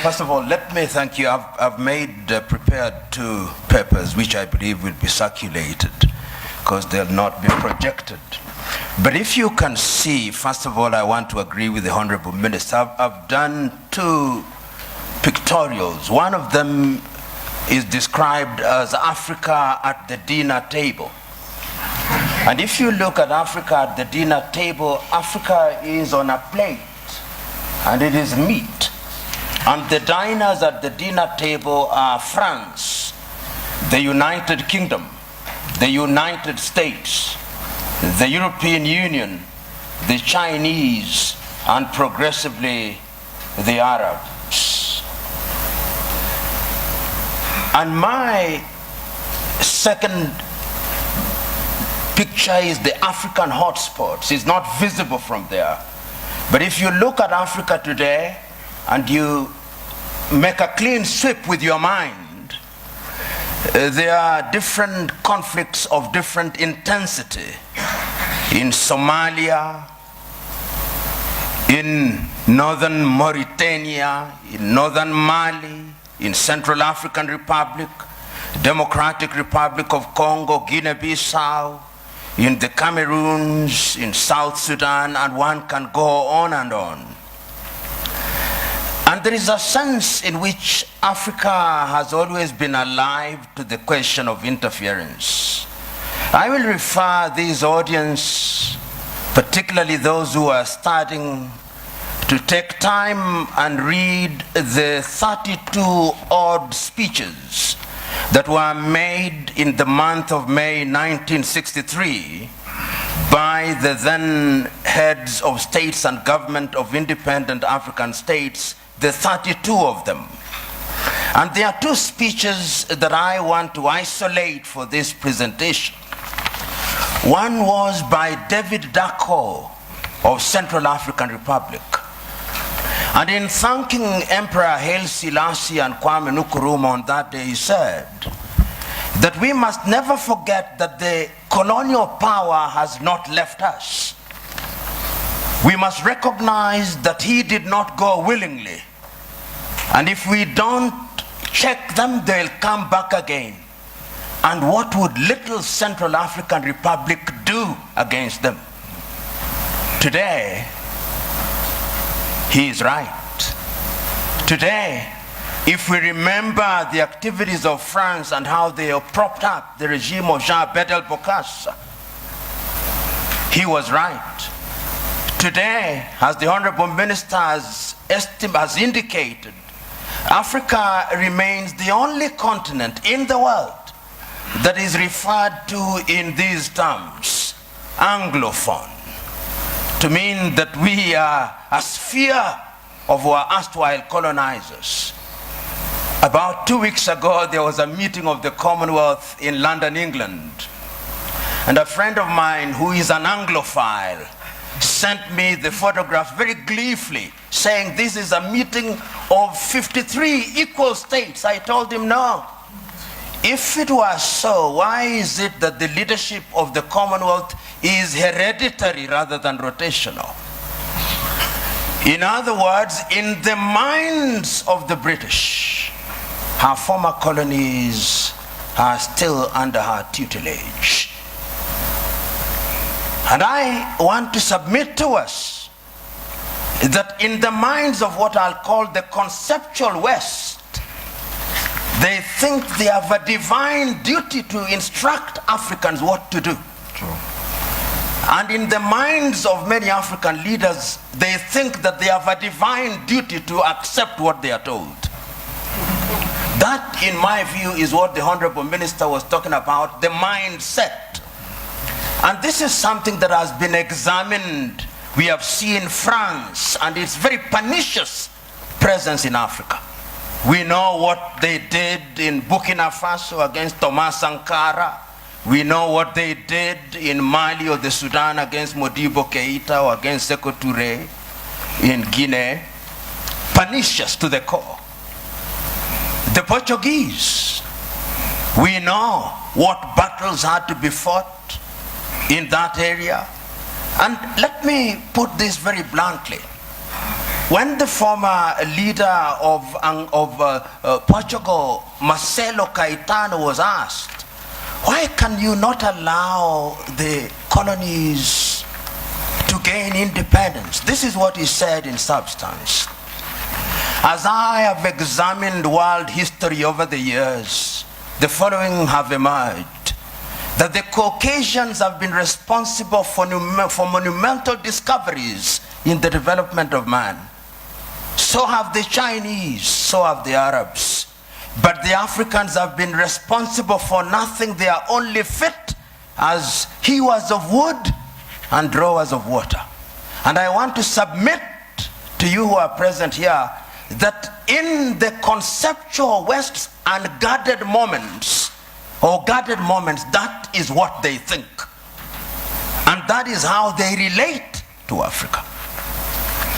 First of all, let me thank you. I've prepared 2 papers which I believe will be circulated because they'll not be projected. But if you can see, first of all, I want to agree with the Honorable Minister. I've done 2 pictorials. One of them is described as Africa at the dinner table. And if you look at Africa at the dinner table, Africa is on a plate and it is meat. And the diners at the dinner table are France, the United Kingdom, the United States, the European Union, the Chinese, and progressively the Arabs. And my second picture is the African hotspots. It's not visible from there. But if you look at Africa today and you make a clean sweep with your mind, there are different conflicts of different intensity in Somalia, in northern Mauritania, in northern Mali, in Central African Republic, Democratic Republic of Congo, Guinea-Bissau, in the Cameroons, in South Sudan, and one can go on and on. And there is a sense in which Africa has always been alive to the question of interference. I will refer this audience, particularly those who are starting, to take time and read the 32 odd speeches that were made in the month of May 1963 by the then heads of states and government of independent African states, the 32 of them. And there are 2 speeches that I want to isolate for this presentation. One was by David Dacko of Central African Republic. And in thanking Emperor Haile Selassie and Kwame Nkrumah on that day, he said that we must never forget that the colonial power has not left us. We must recognize that he did not go willingly. And if we don't check them, they'll come back again. And what would little Central African Republic do against them? Today, he is right. Today, if we remember the activities of France and how they propped up the regime of Jean Bedel-Bokassa, he was right. Today, as the Honorable Minister has indicated, Africa remains the only continent in the world that is referred to in these terms, Anglophone, to mean that we are a sphere of our erstwhile colonizers. About 2 weeks ago, there was a meeting of the Commonwealth in London, England. And a friend of mine who is an Anglophile sent me the photograph very gleefully, saying this is a meeting of 53 equal states. I told him, no. If it was so, why is it that the leadership of the Commonwealth is hereditary rather than rotational? In other words, in the minds of the British, her former colonies are still under her tutelage. And I want to submit to us that in the minds of what I'll call the conceptual West, they think they have a divine duty to instruct Africans what to do. True. And in the minds of many African leaders, they think that they have a divine duty to accept what they are told. That, in my view, is what the Honorable Minister was talking about, the mindset. And this is something that has been examined. We have seen France and its very pernicious presence in Africa. We know what they did in Burkina Faso against Thomas Sankara. We know what they did in Mali or the Sudan against Modibo Keita or against Sekou Touré in Guinea. Pernicious to the core. The Portuguese, we know what battles had to be fought in that area. And let me put this very bluntly. When the former leader of Portugal, Marcelo Caetano, was asked, why can you not allow the colonies to gain independence? This is what he said in substance. As I have examined world history over the years, the following have emerged: that the Caucasians have been responsible for monumental discoveries in the development of man. So have the Chinese, so have the Arabs. But the Africans have been responsible for nothing. They are only fit as hewers of wood and drawers of water. And I want to submit to you who are present here that in the conceptual West's unguarded moments, or guarded moments, that is what they think. And that is how they relate to Africa.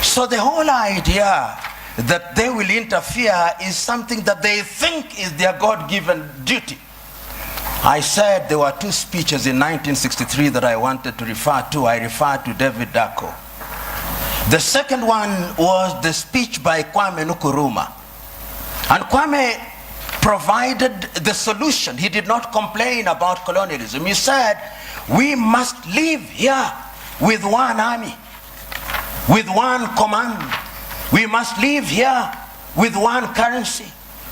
So the whole idea that they will interfere is something that they think is their God-given duty. I said there were two speeches in 1963 that I wanted to refer to. I referred to David Dako. The second one was the speech by Kwame Nkrumah. And Kwame provided the solution. He did not complain about colonialism. He said, we must live here with one army, with one command. We must live here with one currency.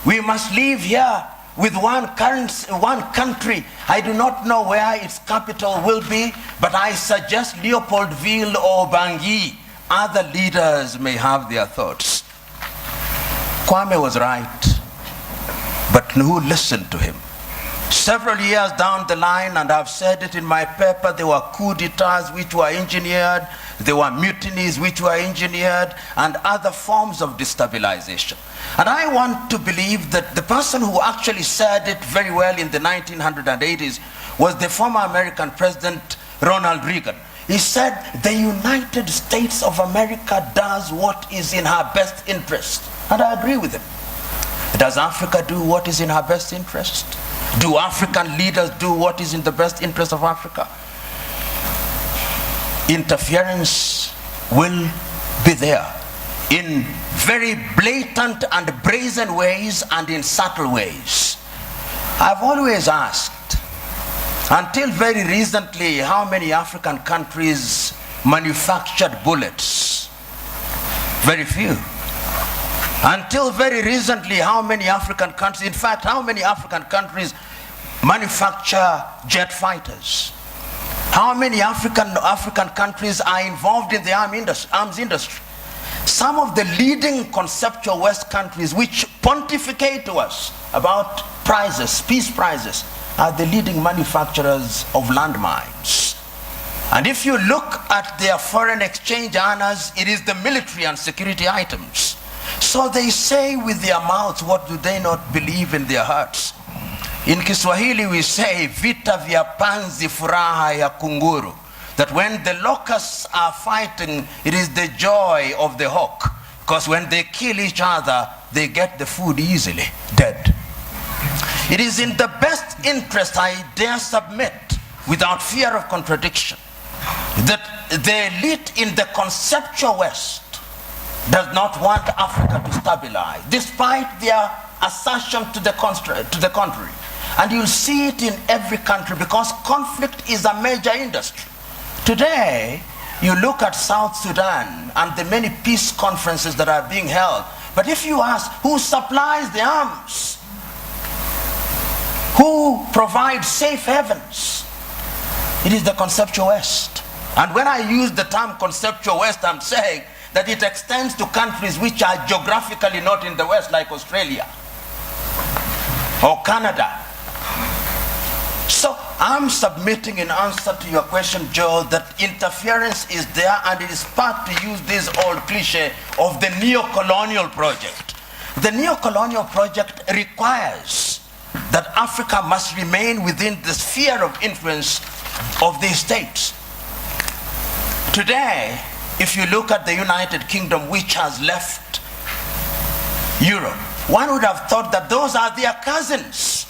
We must live here with one currency, one country. I do not know where its capital will be, but I suggest Leopoldville or Bangui. Other leaders may have their thoughts. Kwame was right, but who listened to him? Several years down the line, and I've said it in my paper, there were coup d'etats which were engineered, there were mutinies which were engineered, and other forms of destabilization. And I want to believe that the person who actually said it very well in the 1980s was the former American President Ronald Reagan. He said, the United States of America does what is in her best interest. And I agree with him. Does Africa do what is in her best interest? Do African leaders do what is in the best interest of Africa? Interference will be there in very blatant and brazen ways and in subtle ways. I've always asked, until very recently, how many African countries manufactured bullets? Very few. Until very recently, how many African countries, in fact, how many African countries manufacture jet fighters? How many African countries are involved in the arms industry? Some of the leading conceptual West countries which pontificate to us about prizes, peace prizes, are the leading manufacturers of landmines. And if you look at their foreign exchange earners, it is the military and security items. So they say with their mouths, what do they not believe in their hearts? In Kiswahili we say, vita vya panzi furaha ya kunguru. That when the locusts are fighting, it is the joy of the hawk. Because when they kill each other, they get the food easily, dead. It is in the best interest, I dare submit, without fear of contradiction, that the elite in the conceptual West does not want Africa to stabilize, despite their assertion to the contrary. And you'll see it in every country, because conflict is a major industry. Today, you look at South Sudan and the many peace conferences that are being held, but if you ask who supplies the arms, who provides safe havens, it is the conceptual West. And when I use the term conceptual West, I'm saying that it extends to countries which are geographically not in the West, like Australia or Canada. So I'm submitting in answer to your question, Joe, that interference is there, and it is part, to use this old cliche, of the neo-colonial project. The neo-colonial project requires that Africa must remain within the sphere of influence of these states. Today, if you look at the United Kingdom, which has left Europe, one would have thought that those are their cousins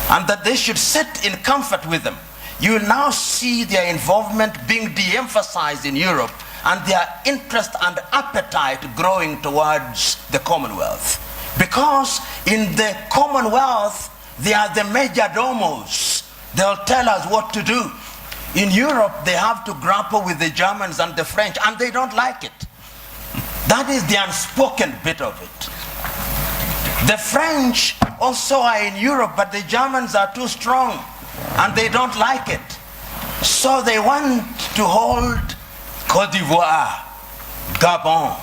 and that they should sit in comfort with them. You will now see their involvement being de-emphasized in Europe and their interest and appetite growing towards the Commonwealth. Because in the Commonwealth, they are the major domos. They'll tell us what to do. In Europe, they have to grapple with the Germans and the French, and they don't like it. That is the unspoken bit of it. The French also are in Europe, but the Germans are too strong, and they don't like it. So they want to hold Côte d'Ivoire, Gabon,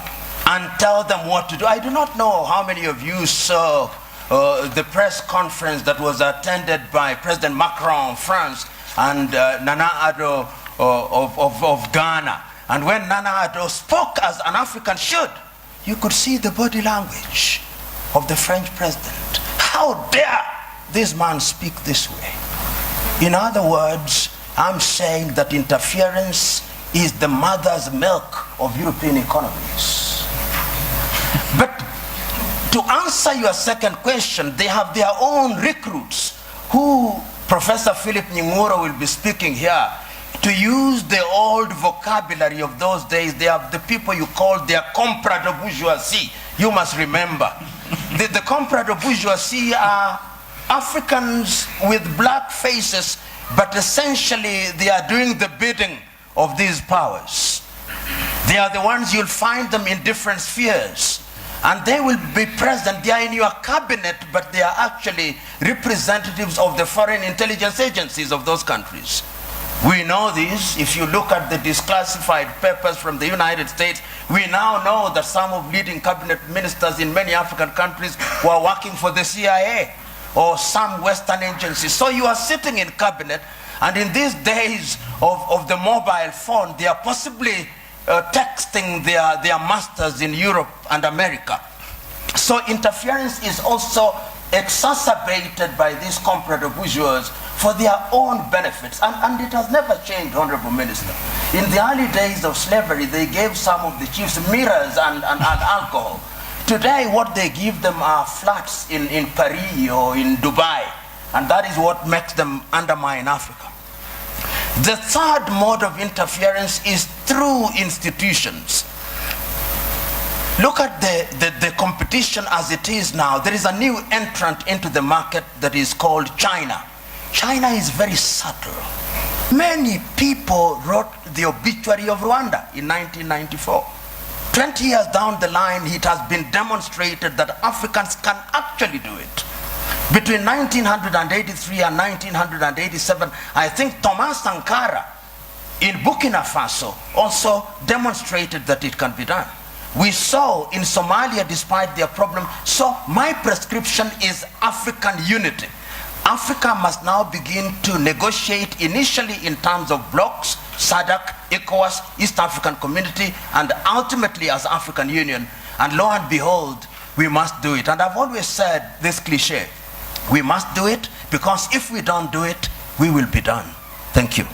and tell them what to do. I do not know how many of you saw the press conference that was attended by President Macron of France and Nana Addo of Ghana. And when Nana Addo spoke as an African should, you could see the body language of the French president. How dare this man speak this way? In other words, I'm saying that interference is the mother's milk of European economies. But to answer your second question, they have their own recruits who Professor Philip Nying'oro will be speaking here. To use the old vocabulary of those days, they have the people you call their comprador bourgeoisie. You must remember. The comprador bourgeoisie are Africans with black faces, but essentially they are doing the bidding of these powers. They are the ones you'll find them in different spheres. And they will be present. They are in your cabinet, but they are actually representatives of the foreign intelligence agencies of those countries. We know this. If you look at the declassified papers from the United States, we now know that some of leading cabinet ministers in many African countries were working for the CIA or some Western agencies. So you are sitting in cabinet, and in these days of the mobile phone, they are possibly texting their masters in Europe and America. So interference is also exacerbated by these comprador bourgeois for their own benefits, and it has never changed, Honorable Minister. In the early days of slavery, they gave some of the chiefs mirrors and alcohol. Today, what they give them are flats in Paris or in Dubai, and that is what makes them undermine Africa. The third mode of interference is through institutions. Look at the competition as it is now. There is a new entrant into the market that is called China. China is very subtle. Many people wrote the obituary of Rwanda in 1994. 20 years down the line, it has been demonstrated that Africans can actually do it. Between 1983 and 1987, I think Thomas Sankara in Burkina Faso also demonstrated that it can be done. We saw in Somalia, despite their problem. So my prescription is African unity. Africa must now begin to negotiate initially in terms of blocks, SADC, ECOWAS, East African Community, and ultimately as African Union. And lo and behold, we must do it. And I've always said this cliche, we must do it, because if we don't do it, we will be done. Thank you.